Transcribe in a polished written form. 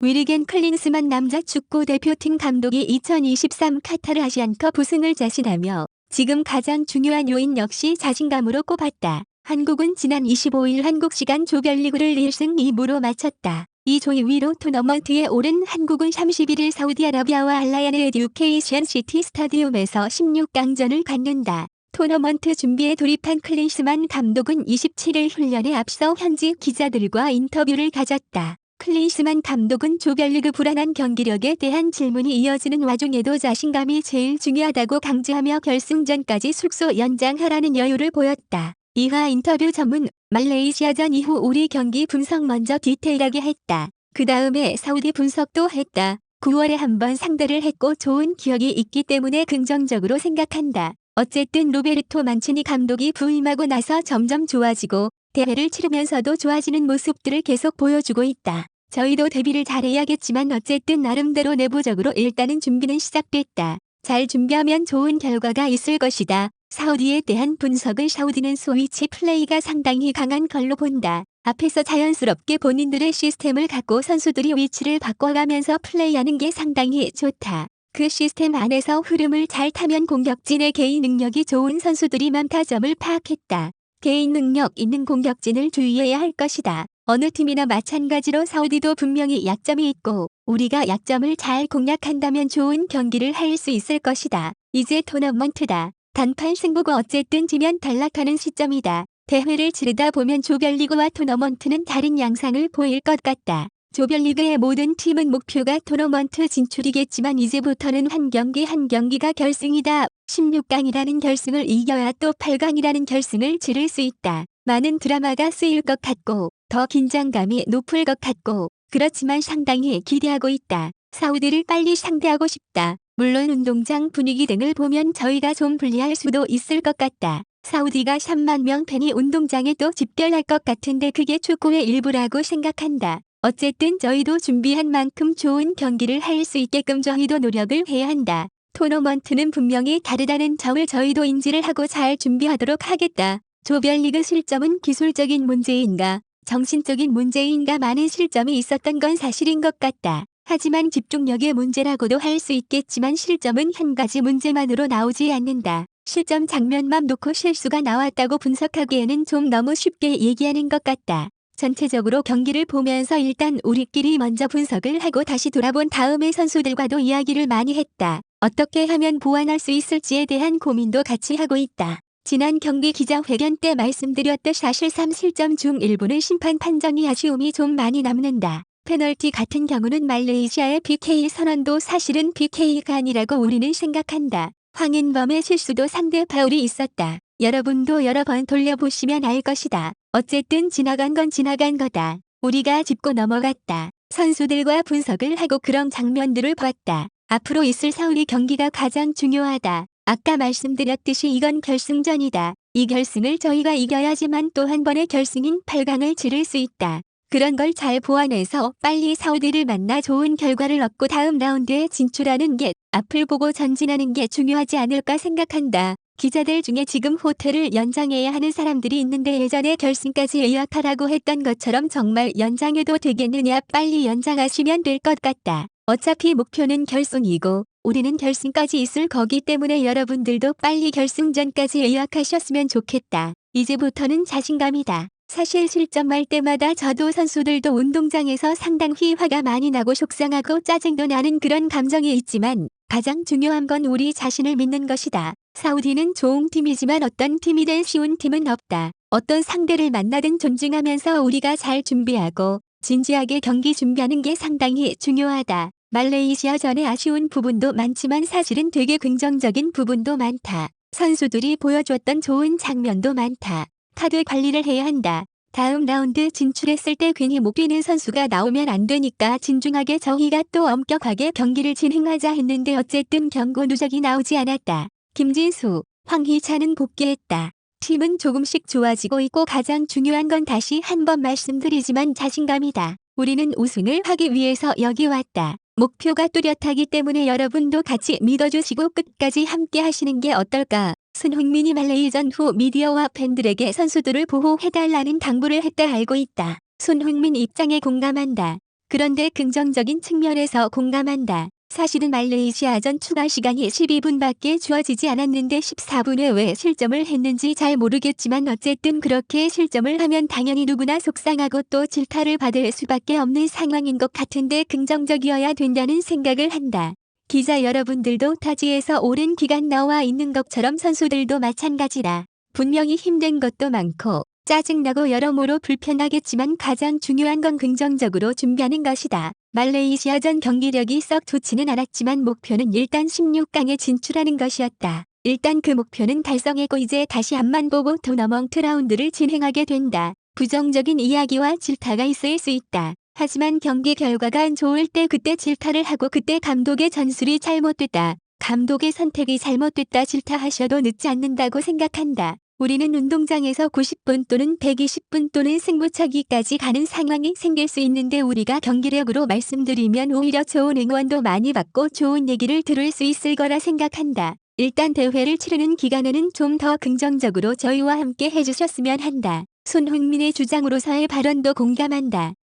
위리겐 클린스만 남자 축구 대표팀 감독이 2023 카타르 아시안컵 우승을 자신하며 지금 가장 중요한 요인 역시 자신감으로 꼽았다. 한국은 지난 25일 한국 시간 조별리그를 1승 2무로 마쳤다. 이 조 2위로 토너먼트에 오른 한국은 31일 사우디아라비아와 알라얀 에듀케이션 시티 스타디움에서 16강전을 갖는다. 토너먼트 준비에 돌입한 클린스만 감독은 27일 훈련에 앞서 현지 기자들과 인터뷰를 가졌다. 클린스만 감독은 조별리그 불안한 경기력에 대한 질문이 이어지는 와중에도 자신감이 제일 중요하다고 강조하며 결승전까지 숙소 연장하라는 여유를 보였다. 이하 인터뷰 전문 말레이시아전 이후 우리 경기 분석 먼저 디테일하게 했다. 그 다음에 사우디 분석도 했다. 9월에 한번 상대를 했고 좋은 기억이 있기 때문에 긍정적으로 생각한다. 어쨌든 로베르토 만치니 감독이 부임하고 나서 점점 좋아지고 대회를 치르면서도 좋아지는 모습들을 계속 보여주고 있다. 저희도 데뷔를 잘해야겠지만 어쨌든 나름대로 내부적으로 일단은 준비는 시작됐다. 잘 준비하면 좋은 결과가 있을 것이다. 사우디에 대한 분석을 사우디는 스위치 플레이가 상당히 강한 걸로 본다. 앞에서 자연스럽게 본인들의 시스템을 갖고 선수들이 위치를 바꿔가면서 플레이하는 게 상당히 좋다. 그 시스템 안에서 흐름을 잘 타면 공격진의 개인 능력이 좋은 선수들이 많다 점을 파악했다. 개인 능력 있는 공격진을 주의해야 할 것이다. 어느 팀이나 마찬가지로 사우디도 분명히 약점이 있고 우리가 약점을 잘 공략한다면 좋은 경기를 할 수 있을 것이다. 이제 토너먼트다. 단판 승부고 어쨌든 지면 탈락하는 시점이다. 대회를 치르다 보면 조별리그와 토너먼트는 다른 양상을 보일 것 같다. 조별리그의 모든 팀은 목표가 토너먼트 진출이겠지만 이제부터는 한 경기 한 경기가 결승이다. 16강이라는 결승을 이겨야 또 8강이라는 결승을 치를 수 있다. 많은 드라마가 쓰일 것 같고 더 긴장감이 높을 것 같고 그렇지만 상당히 기대하고 있다. 사우디를 빨리 상대하고 싶다. 물론 운동장 분위기 등을 보면 저희가 좀 불리할 수도 있을 것 같다. 사우디가 3만 명 팬이 운동장에 또 집결할 것 같은데 그게 축구의 일부라고 생각한다. 어쨌든 저희도 준비한 만큼 좋은 경기를 할 수 있게끔 저희도 노력을 해야 한다. 토너먼트는 분명히 다르다는 점을 저희도 인지를 하고 잘 준비하도록 하겠다. 조별리그 실점은 기술적인 문제인가 정신적인 문제인가 많은 실점이 있었던 건 사실인 것 같다. 하지만 집중력의 문제라고도 할 수 있겠지만 실점은 한 가지 문제만으로 나오지 않는다. 실점 장면만 놓고 실수가 나왔다고 분석하기에는 좀 너무 쉽게 얘기하는 것 같다. 전체적으로 경기를 보면서 일단 우리끼리 먼저 분석을 하고 다시 돌아본 다음에 선수들과도 이야기를 많이 했다. 어떻게 하면 보완할 수 있을지에 대한 고민도 같이 하고 있다. 지난 경기 기자회견 때 말씀드렸듯 사실상 실점 중 일부는 심판 판정이 아쉬움이 좀 많이 남는다. 페널티 같은 경우는 말레이시아의 PK 선언도 사실은 PK가 아니라고 우리는 생각한다. 황인범의 실수도 상대 파울이 있었다. 여러분도 여러 번 돌려보시면 알 것이다. 어쨌든 지나간 건 지나간 거다. 우리가 짚고 넘어갔다. 선수들과 분석을 하고 그런 장면들을 봤다. 앞으로 있을 사우디 경기가 가장 중요하다. 아까 말씀드렸듯이 이건 결승전이다. 이 결승을 저희가 이겨야지만 또 한 번의 결승인 8강을 치를 수 있다. 그런 걸 잘 보완해서 빨리 사우디를 만나 좋은 결과를 얻고 다음 라운드에 진출하는 게 앞을 보고 전진하는 게 중요하지 않을까 생각한다. 기자들 중에 지금 호텔을 연장해야 하는 사람들이 있는데 예전에 결승까지 예약하라고 했던 것처럼 정말 연장해도 되겠느냐 빨리 연장하시면 될 것 같다. 어차피 목표는 결승이고 우리는 결승까지 있을 거기 때문에 여러분들도 빨리 결승전까지 예약하셨으면 좋겠다. 이제부터는 자신감이다. 사실 실점할 때마다 저도 선수들도 운동장에서 상당히 화가 많이 나고 속상하고 짜증도 나는 그런 감정이 있지만 가장 중요한 건 우리 자신을 믿는 것이다. 사우디는 좋은 팀이지만 어떤 팀이든 쉬운 팀은 없다. 어떤 상대를 만나든 존중하면서 우리가 잘 준비하고 진지하게 경기 준비하는 게 상당히 중요하다. 말레이시아전에 아쉬운 부분도 많지만 사실은 되게 긍정적인 부분도 많다. 선수들이 보여줬던 좋은 장면도 많다. 카드 관리를 해야 한다. 다음 라운드 진출했을 때 괜히 못 뛰는 선수가 나오면 안 되니까 진중하게 저희가 또 엄격하게 경기를 진행하자 했는데 어쨌든 경고 누적이 나오지 않았다. 김진수, 황희찬은 복귀했다. 팀은 조금씩 좋아지고 있고 가장 중요한 건 다시 한번 말씀드리지만 자신감이다. 우리는 우승을 하기 위해서 여기 왔다. 목표가 뚜렷하기 때문에 여러분도 같이 믿어주시고 끝까지 함께 하시는 게 어떨까? 손흥민이 말레이전 후 미디어와 팬들에게 선수들을 보호해달라는 당부를 했다 알고 있다. 손흥민 입장에 공감한다. 그런데 긍정적인 측면에서 공감한다. 사실은 말레이시아전 추가 시간이 12분밖에 주어지지 않았는데 14분에 왜 실점을 했는지 잘 모르겠지만 어쨌든 그렇게 실점을 하면 당연히 누구나 속상하고 또 질타를 받을 수밖에 없는 상황인 것 같은데 긍정적이어야 된다는 생각을 한다. 기자 여러분들도 타지에서 오랜 기간 나와 있는 것처럼 선수들도 마찬가지라. 분명히 힘든 것도 많고 짜증나고 여러모로 불편하겠지만 가장 중요한 건 긍정적으로 준비하는 것이다. 말레이시아전 경기력이 썩 좋지는 않았지만 목표는 일단 16강에 진출하는 것이었다. 일단 그 목표는 달성했고 이제 다시 앞만 보고 토너먼트 라운드를 진행하게 된다. 부정적인 이야기와 질타가 있을 수 있다. 하지만 경기 결과가 안 좋을 때 그때 질타를 하고 그때 감독의 전술이 잘못됐다. 감독의 선택이 잘못됐다 질타하셔도 늦지 않는다고 생각한다. 우리는 운동장에서 90분 또는 120분 또는 승부차기까지 가는 상황이 생길 수 있는데 우리가 경기력으로 말씀드리면 오히려 좋은 응원도 많이 받고 좋은 얘기를 들을 수 있을 거라 생각한다. 일단 대회를 치르는 기간에는 좀 더 긍정적으로 저희와 함께 해주셨으면 한다. 손흥민의 주장으로서의 발언도 공감한다.